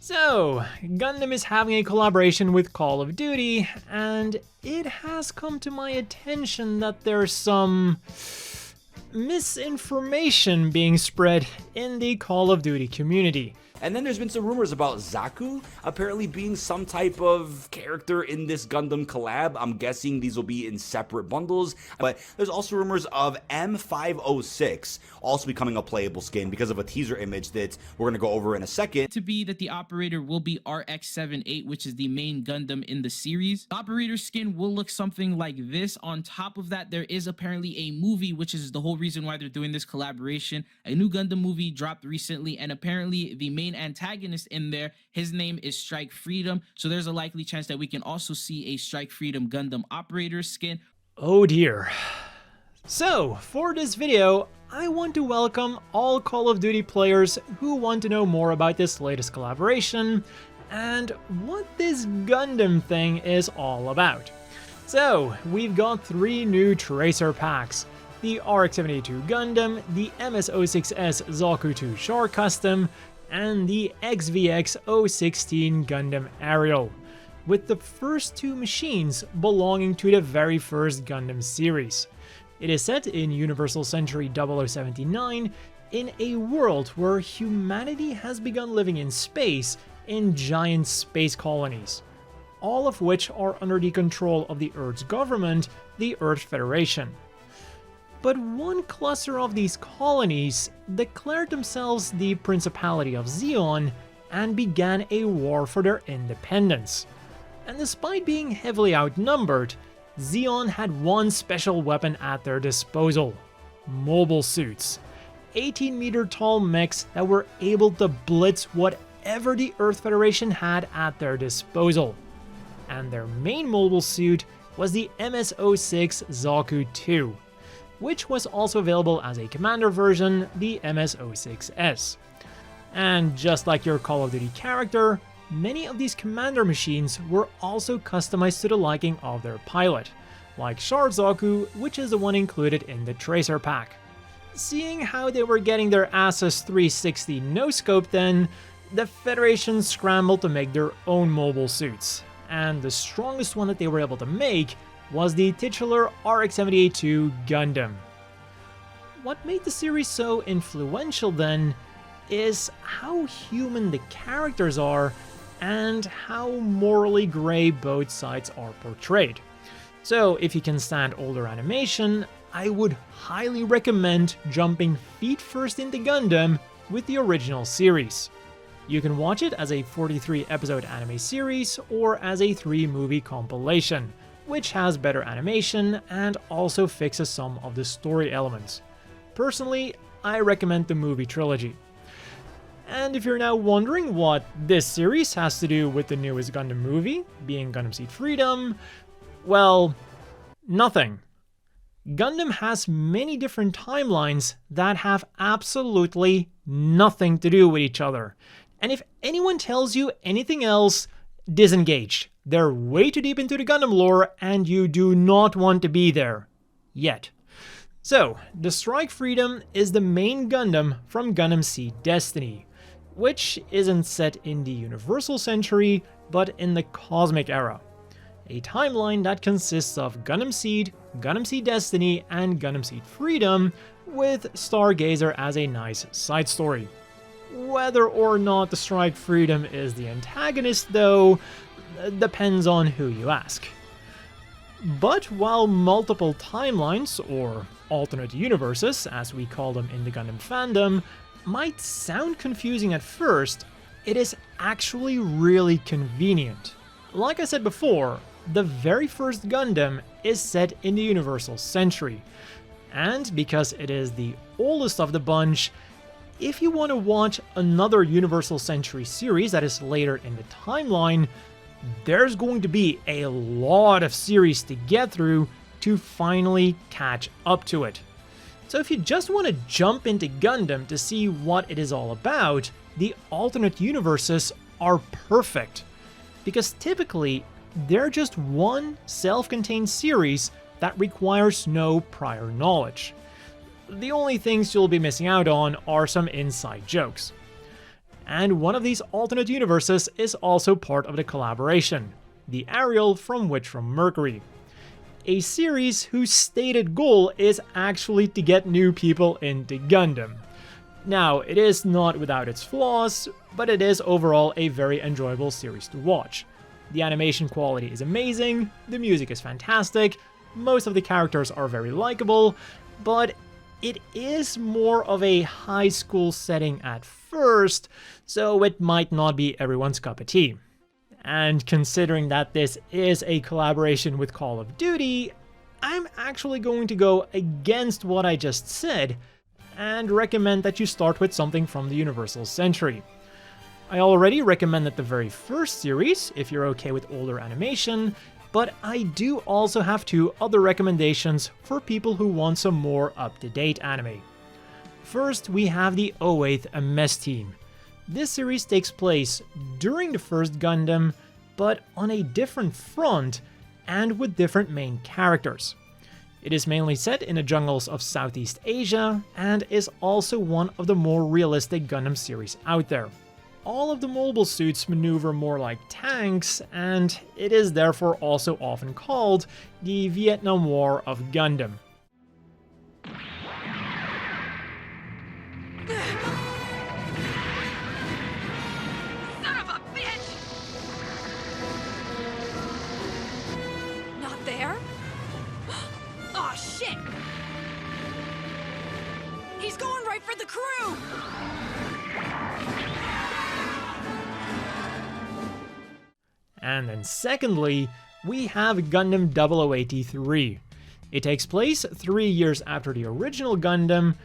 So, Gundam is having a collaboration with Call of Duty, and it has come to my attention that there's some misinformation being spread in the Call of Duty community. And then there's been some rumors about Zaku apparently being some type of character in this Gundam collab. I'm guessing these will be in separate bundles. But there's also rumors of M506 also becoming a playable skin because of a teaser image that we're going to go over in a second. To be that the operator will be RX-78, which is the main Gundam in the series. The operator skin will look something like this. On top of that, there is apparently a movie, which is the whole reason why they're doing this collaboration. A new Gundam movie dropped recently, and apparently the main antagonist in there, his name is Strike Freedom, so there's a likely chance that we can also see a Strike Freedom Gundam operator skin. Oh dear. So, for this video, I want to welcome all Call of Duty players who want to know more about this latest collaboration and what this Gundam thing is all about. So, we've got 3 new Tracer packs: the RX-72 Gundam, the MS-06S Zaku 2 Char Custom, and the XVX-016 Gundam Aerial, with the first 2 machines belonging to the very first Gundam series. It is set in Universal Century 0079 in a world where humanity has begun living in space in giant space colonies, all of which are under the control of the Earth's government, the Earth Federation. But one cluster of these colonies declared themselves the Principality of Zeon and began a war for their independence. And despite being heavily outnumbered, Zeon had one special weapon at their disposal: mobile suits. 18-meter tall mechs that were able to blitz whatever the Earth Federation had at their disposal. And their main mobile suit was the MS-06 Zaku 2, which was also available as a commander version, the MS-06S. And just like your Call of Duty character, many of these commander machines were also customized to the liking of their pilot, like Char Zaku, which is the one included in the Tracer pack. Seeing how they were getting their asses 360 no-scope then, the Federation scrambled to make their own mobile suits, and the strongest one that they were able to make was the titular RX-78-2 Gundam. What made the series so influential then is how human the characters are and how morally grey both sides are portrayed. So if you can stand older animation, I would highly recommend jumping feet first into Gundam with the original series. You can watch it as a 43-episode anime series or as a 3-movie compilation, which has better animation and also fixes some of the story elements. Personally, I recommend the movie trilogy. And if you're now wondering what this series has to do with the newest Gundam movie, being Gundam Seed Freedom, well, nothing. Gundam has many different timelines that have absolutely nothing to do with each other. And if anyone tells you anything else, disengage. They're way too deep into the Gundam lore, and you do not want to be there. Yet. So, the Strike Freedom is the main Gundam from Gundam Seed Destiny, which isn't set in the Universal Century, but in the Cosmic Era. A timeline that consists of Gundam Seed Destiny, and Gundam Seed Freedom, with Stargazer as a nice side story. Whether or not the Strike Freedom is the antagonist, though, depends on who you ask. But while multiple timelines, or alternate universes, as we call them in the Gundam fandom, might sound confusing at first, it is actually really convenient. Like I said before, the very first Gundam is set in the Universal Century, and because it is the oldest of the bunch, if you want to watch another Universal Century series that is later in the timeline, there's going to be a lot of series to get through to finally catch up to it. So if you just want to jump into Gundam to see what it is all about, the alternate universes are perfect, because typically they're just one self-contained series that requires no prior knowledge. The only things you'll be missing out on are some inside jokes. and one of these alternate universes is also part of the collaboration, the Ariel from Witch from Mercury. A series whose stated goal is actually to get new people into Gundam. Now, it is not without its flaws, but it is overall a very enjoyable series to watch. The animation quality is amazing, the music is fantastic, most of the characters are very likable, but it is more of a high school setting at first, so it might not be everyone's cup of tea. And considering that this is a collaboration with Call of Duty, I'm actually going to go against what I just said and recommend that you start with something from the Universal Century. I already recommended the very first series, if you're okay with older animation, but I do also have two other recommendations for people who want some more up-to-date anime. First, we have the 08th MS Team. This series takes place during the first Gundam, but on a different front and with different main characters. It is mainly set in the jungles of Southeast Asia and is also one of the more realistic Gundam series out there. All of the mobile suits maneuver more like tanks, and it is therefore also often called the Vietnam War of Gundam. Son of a bitch! Not there? Aw, shit! He's going right for the crew! And then secondly, we have Gundam 0083. It takes place 3 years after the original Gundam,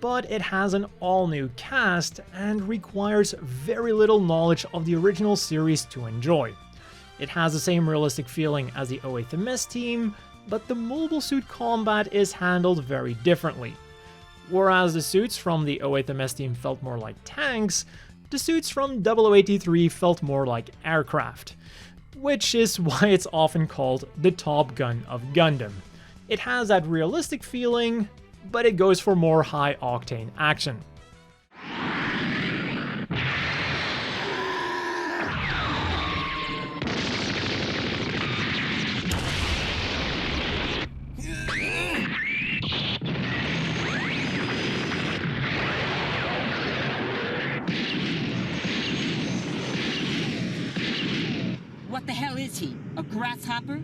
but it has an all-new cast and requires very little knowledge of the original series to enjoy. It has the same realistic feeling as the 08th MS Team, but the mobile suit combat is handled very differently. Whereas the suits from the 08th MS Team felt more like tanks, the suits from 0083 felt more like aircraft, which is why it's often called the Top Gun of Gundam. It has that realistic feeling, but it goes for more high-octane action. What the hell is he? A grasshopper?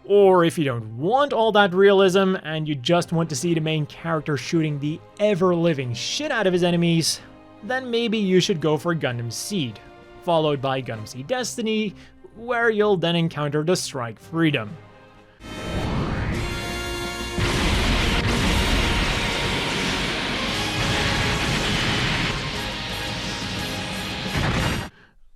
Or if you don't want all that realism and you just want to see the main character shooting the ever-living shit out of his enemies, then maybe you should go for Gundam Seed, followed by Gundam Seed Destiny, where you'll then encounter the Strike Freedom.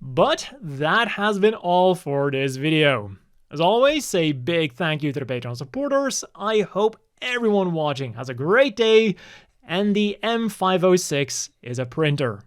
But that has been all for this video. As always, a big thank you to the Patreon supporters. I hope everyone watching has a great day, and the M506 is a printer.